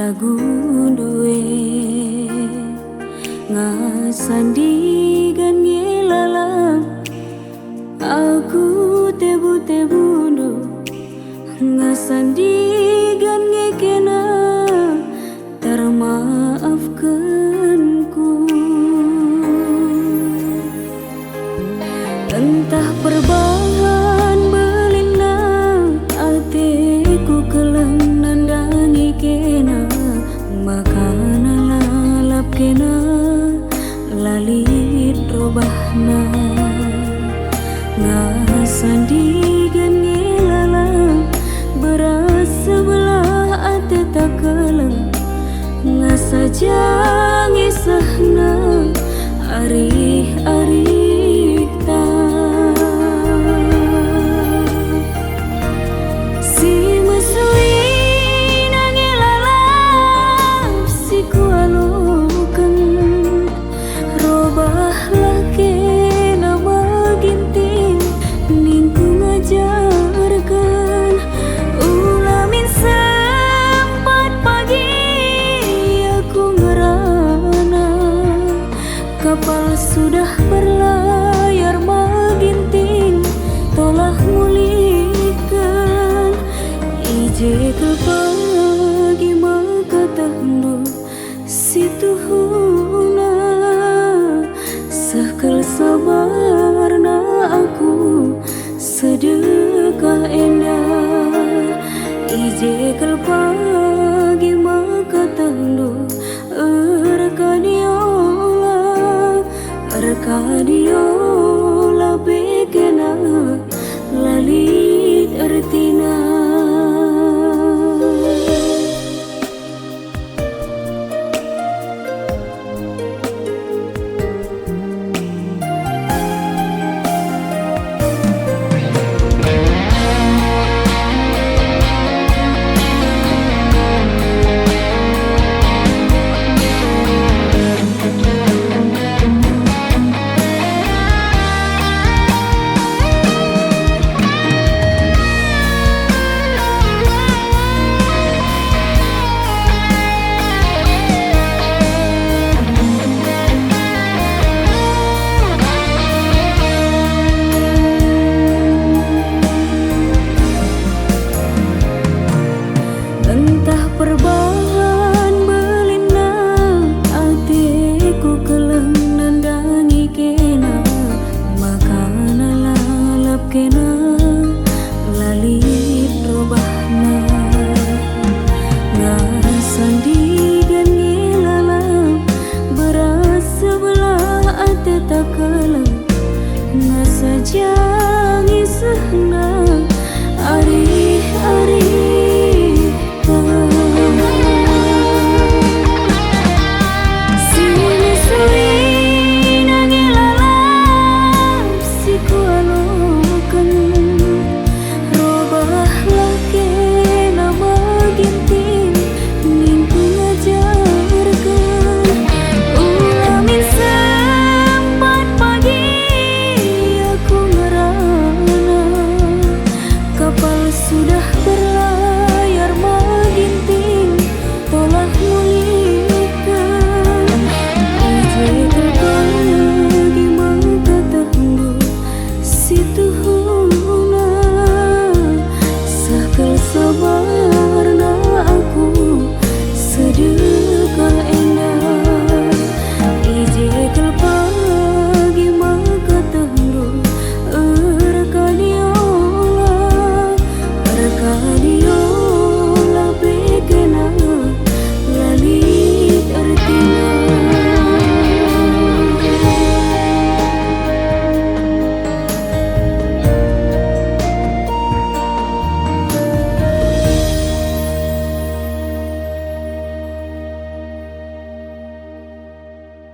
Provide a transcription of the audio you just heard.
lagu duwe ngasandigan ngilalang aku tebu-tebundo ngasandigan ngekena termaafkanku. Entah perbahan belina atiku keleng nandangi kena makana lalap kena lalit robahna ngasandigan ngilalang beras sebelah ate tak keleng ngasaja ngisahna arih-arih ta si mesui nangilalang si kualokan robah laki nama ginting ningku ngajarkan ulamin sempat pagi aku ngerana kapal sudah berlayar maginting tolah mulihkan ije ke pagi maka tahndu situhuna sakal sabarna aku sedekah endah ije ke pagi maka tahndu Arkadiola bekena lalit artina. Perbahan belina atiku keleng nandangi kena makana lalap kena lalit robahna ngasandigan ngilalang beras sebelah ate tak keleng ngasaja ngisahna arih-arih sudah